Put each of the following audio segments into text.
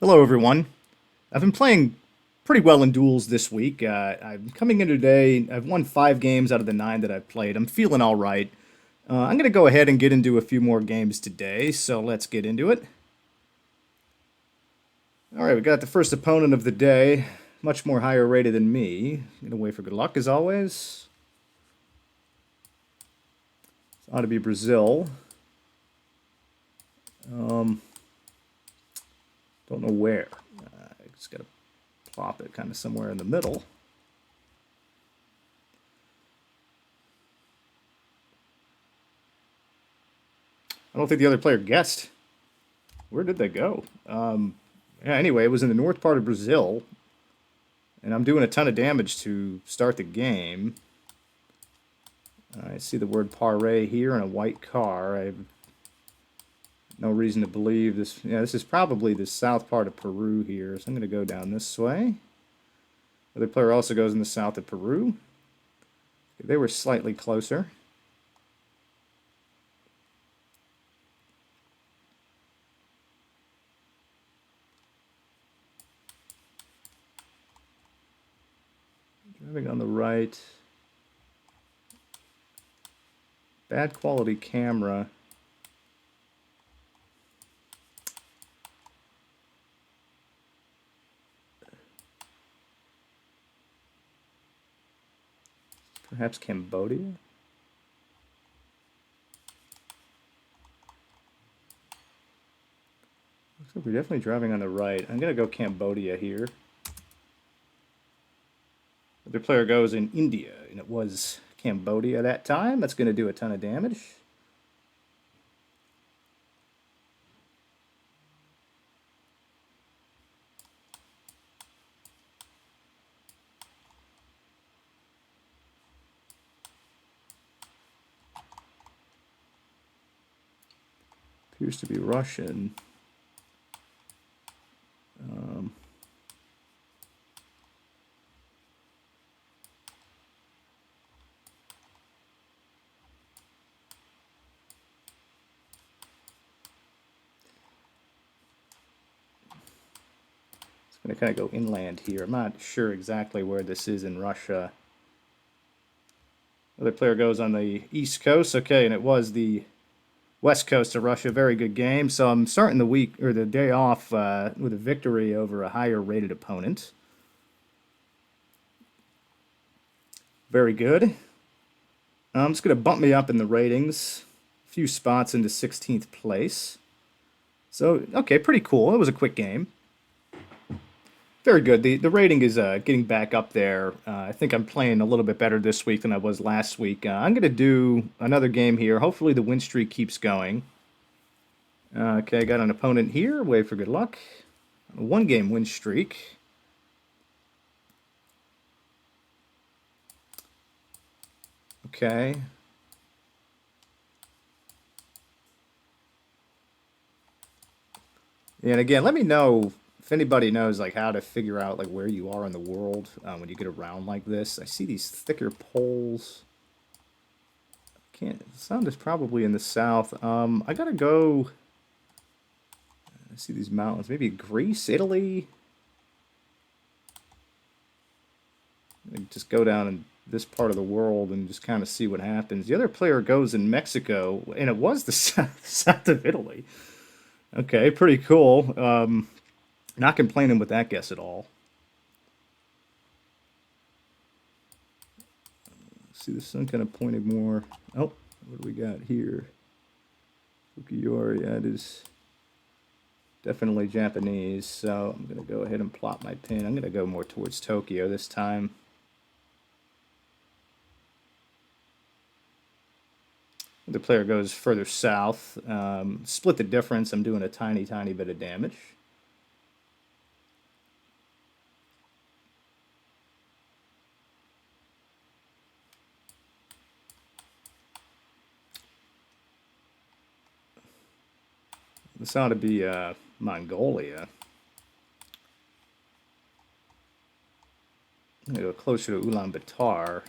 Hello, everyone. I've been playing pretty well in duels this week. I'm coming in today. I've won 5 games out of the 9 that I've played. I'm feeling all right. I'm going to go ahead and get into a few more games today, so let's get into it. All right, we got the first opponent of the day, much more higher rated than me. Gonna wait for good luck as always. It ought to be Brazil. Um, don't know where. I just gotta plop it kind of somewhere in the middle. I don't think the other player guessed. Where did they go? Yeah, anyway, it was in the north part of Brazil, and I'm doing a ton of damage to start the game. I see the word "paré" here in a white car. I have no reason to believe this. Yeah, this is probably the south part of Peru here, so I'm going to go down this way. The other player also goes in the south of Peru. They were slightly closer. Driving on the right. Bad quality camera. Perhaps Cambodia? Looks like we're definitely driving on the right. I'm going to go Cambodia here. The player goes in India, and it was Cambodia that time. That's going to do a ton of damage. Appears to be Russian. Um, it's going to kind of go inland here. I'm not sure exactly where this is in Russia. Other player goes on the east coast. Okay, and it was the west coast of Russia. Very good game. So I'm starting the week or the day off with a victory over a higher rated opponent. Very good. It's going to bump me up in the ratings, a few spots into 16th place. So, okay, pretty cool. It was a quick game. Very good. The rating is getting back up there. I think I'm playing a little bit better this week than I was last week. I'm going to do another game here. Hopefully the win streak keeps going. Okay, got an opponent here. Wait for good luck. A 1 game win streak. Okay. And again, let me know if anybody knows like how to figure out like where you are in the world when you get around like this. I see these thicker poles. Can't. The sound is probably in the south. I gotta go. I see these mountains. Maybe Greece, Italy. Just go down in this part of the world and just kind of see what happens. The other player goes in Mexico, and it was the south of Italy. Okay, pretty cool. Not complaining with that guess at all. See the sun kind of pointing more. Oh, what do we got here? Fukiori, yeah, it is definitely Japanese. So I'm going to go ahead and plot my pin. I'm going to go more towards Tokyo this time. The player goes further south. Split the difference. I'm doing a tiny, tiny bit of damage. This ought to be Mongolia. I'm going to go closer to Ulaanbaatar.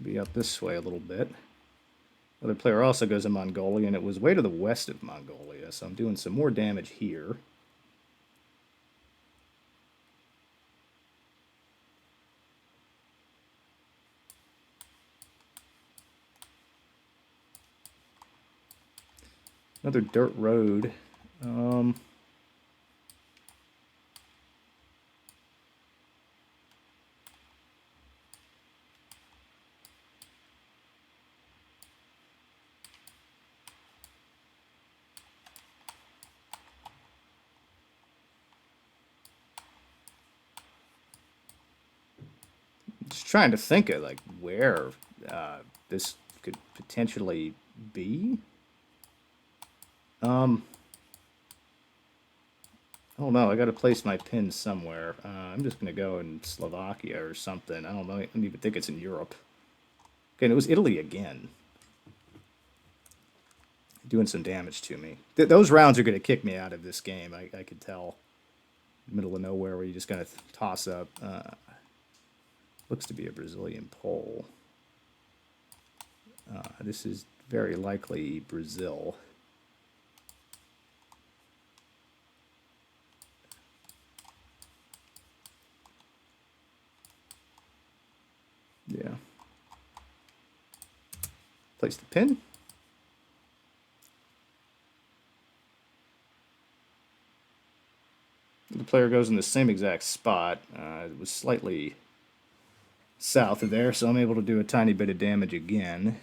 Be up this way a little bit. Other player also goes to Mongolia, and it was way to the west of Mongolia. area, so I'm doing some more damage here. Another dirt road. Just trying to think of like where this could potentially be. I don't know. I got to place my pin somewhere. I'm just gonna go in Slovakia or something. I don't know. I don't even think it's in Europe. Okay, and it was Italy again, doing some damage to me. Those rounds are gonna kick me out of this game. I could tell. Middle of nowhere where you just gonna toss up. Looks to be a Brazilian pole. This is very likely Brazil. Yeah. Place the pin. The player goes in the same exact spot. It was slightly south of there, so I'm able to do a tiny bit of damage again.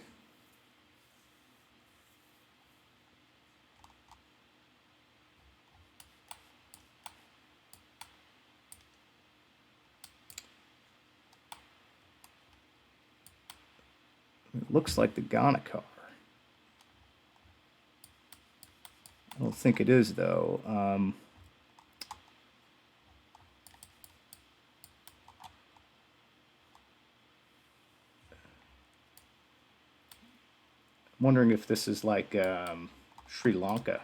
It looks like the Ghana car. I don't think it is, though. I'm wondering if this is like Sri Lanka.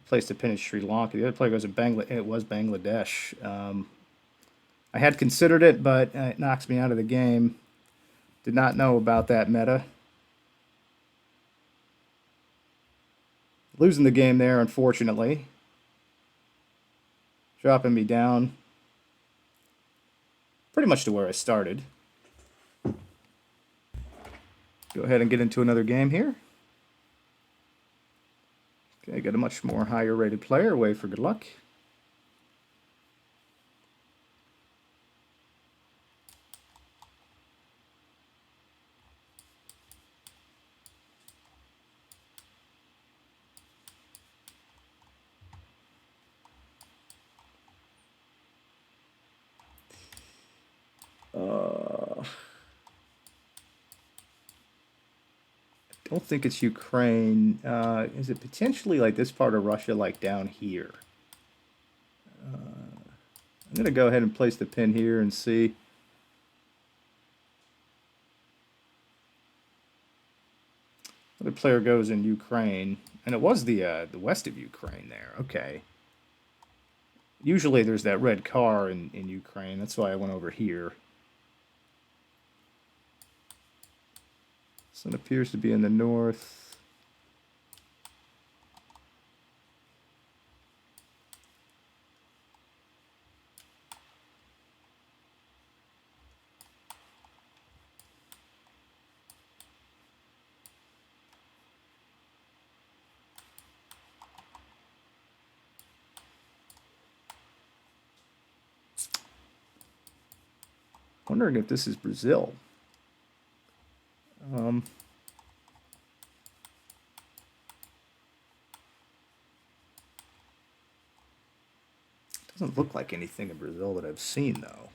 Placed a pin in Sri Lanka. The other player goes to Bangladesh. It was Bangladesh. I had considered it, but it knocks me out of the game. Did not know about that meta. Losing the game there, unfortunately. Dropping me down pretty much to where I started. Go ahead and get into another game here. Okay, got a much more higher rated player. Way for good luck. I don't think it's Ukraine. Is it potentially like this part of Russia, like down here? I'm going to go ahead and place the pin here and see. Other player goes in Ukraine, and it was the west of Ukraine there. Okay. Usually there's that red car in Ukraine. That's why I went over here. Sun appears to be in the north. Wondering if this is Brazil. Doesn't look like anything in Brazil that I've seen, though.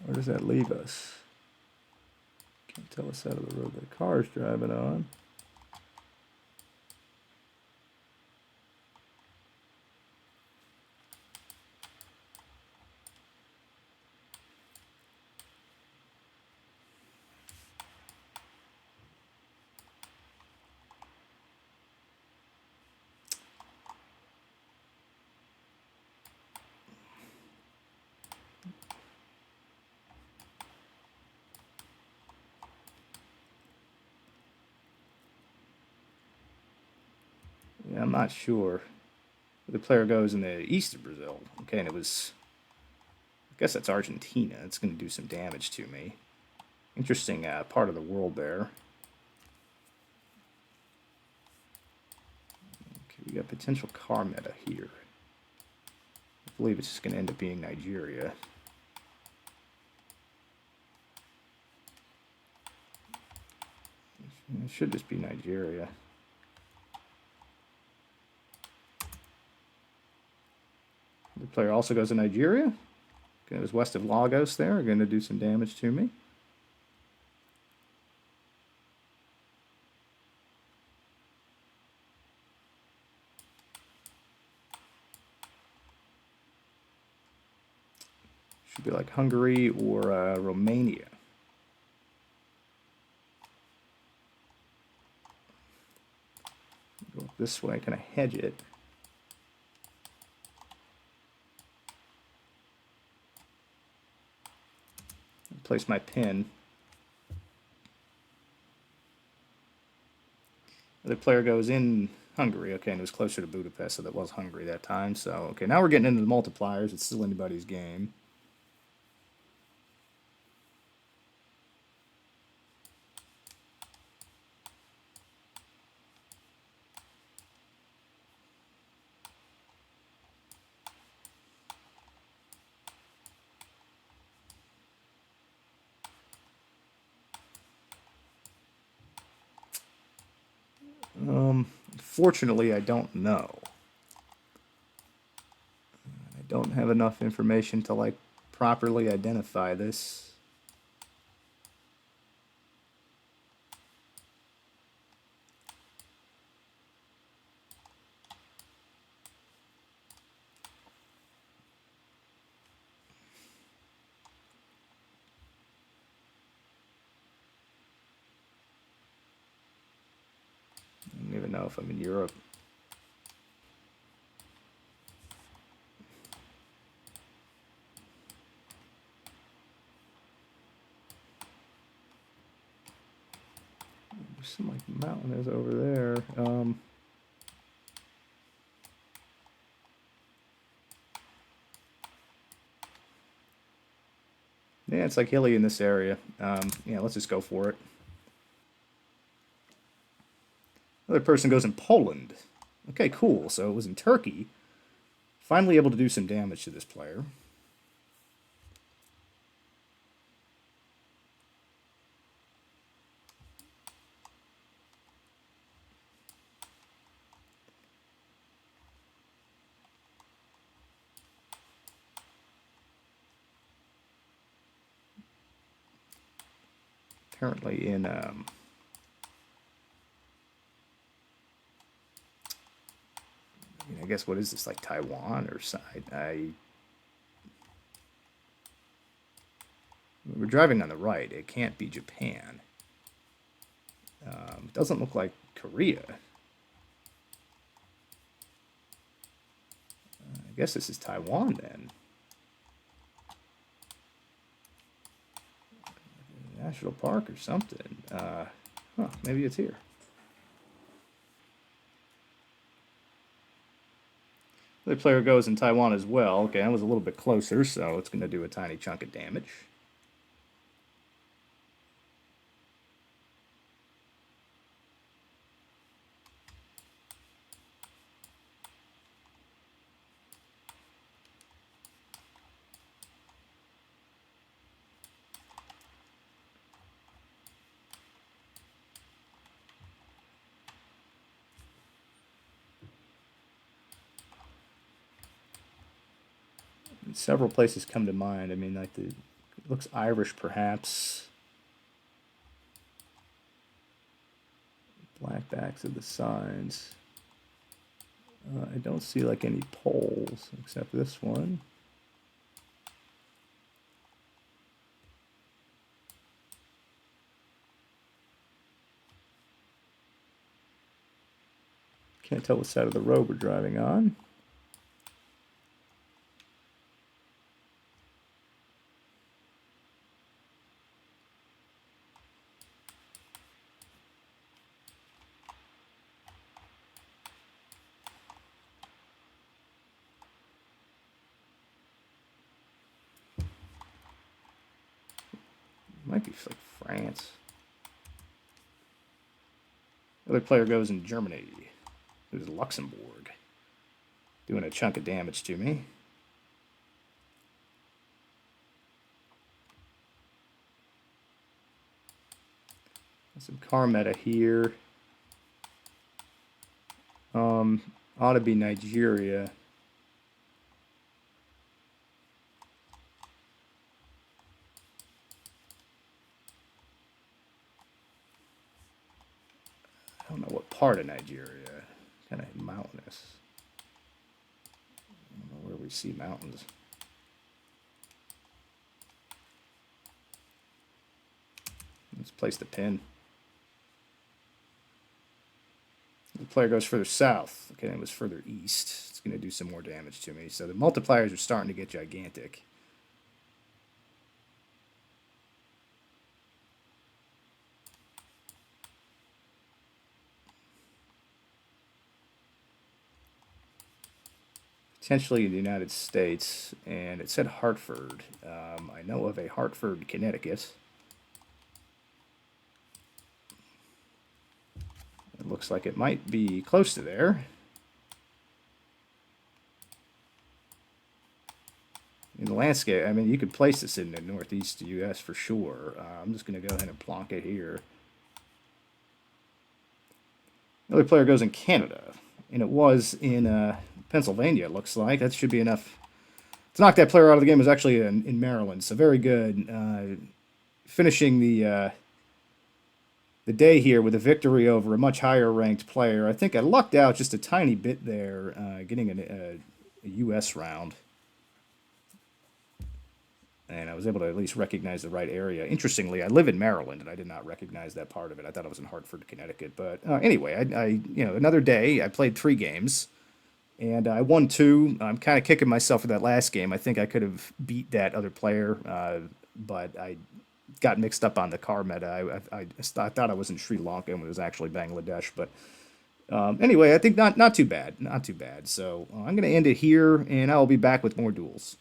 Where does that leave us? Can't tell us out of the road the car's driving on. I'm not sure. The player goes in the east of Brazil. Okay, and it was, I guess that's Argentina. It's going to do some damage to me. Interesting part of the world there. Okay, we got potential car meta here. I believe it's just going to end up being Nigeria. It should just be Nigeria. The player also goes to Nigeria. Okay, it was west of Lagos there. Going to do some damage to me. Should be like Hungary or Romania. Go this way, kind of hedge it. Place my pin. The player goes in Hungary. Okay, and it was closer to Budapest, so that was Hungary that time. So, okay, now we're getting into the multipliers. It's still anybody's game. Fortunately, I don't know. I don't have enough information to like properly identify this. I don't even know if I'm in Europe. There's some like mountain is over there. Yeah, it's like hilly in this area. Yeah, let's just go for it. Another person goes in Poland. Okay, cool. So it was in Turkey. Finally able to do some damage to this player. Apparently in I guess what is this, like Taiwan or side? We're driving on the right. It can't be Japan. It doesn't look like Korea. I guess this is Taiwan then. National Park or something. Maybe it's here. The player goes in Taiwan as well. Okay, that was a little bit closer, so it's going to do a tiny chunk of damage. Several places come to mind. I mean, like it looks Irish, perhaps. Blackbacks of the signs. I don't see like any poles except this one. Can't tell what side of the road we're driving on. Might be like France. The other player goes in Germany. There's Luxembourg. Doing a chunk of damage to me. Some car meta here. Ought to be Nigeria. I don't know what part of Nigeria. Kind of mountainous. I don't know where we see mountains. Let's place the pin. The player goes further south. Okay, it was further east. It's going to do some more damage to me. So the multipliers are starting to get gigantic. Potentially in the United States, and it said Hartford. I know of a Hartford, Connecticut. It looks like it might be close to there. In the landscape, I mean, you could place this in the northeast U.S. for sure. I'm just going to go ahead and plonk it here. The other player goes in Canada, and it was in Pennsylvania, it looks like. That should be enough to knock that player out of the game. It was actually in Maryland, so very good. Finishing the day here with a victory over a much higher ranked player. I think I lucked out just a tiny bit there, getting a U.S. round. And I was able to at least recognize the right area. Interestingly, I live in Maryland, and I did not recognize that part of it. I thought it was in Hartford, Connecticut. But anyway, I another day. I played 3 games, and I won 2. I'm kind of kicking myself for that last game. I think I could have beat that other player, but I got mixed up on the car meta. I thought I was in Sri Lanka when it was actually Bangladesh. But anyway, I think not too bad. Not too bad. So I'm going to end it here, and I will be back with more duels.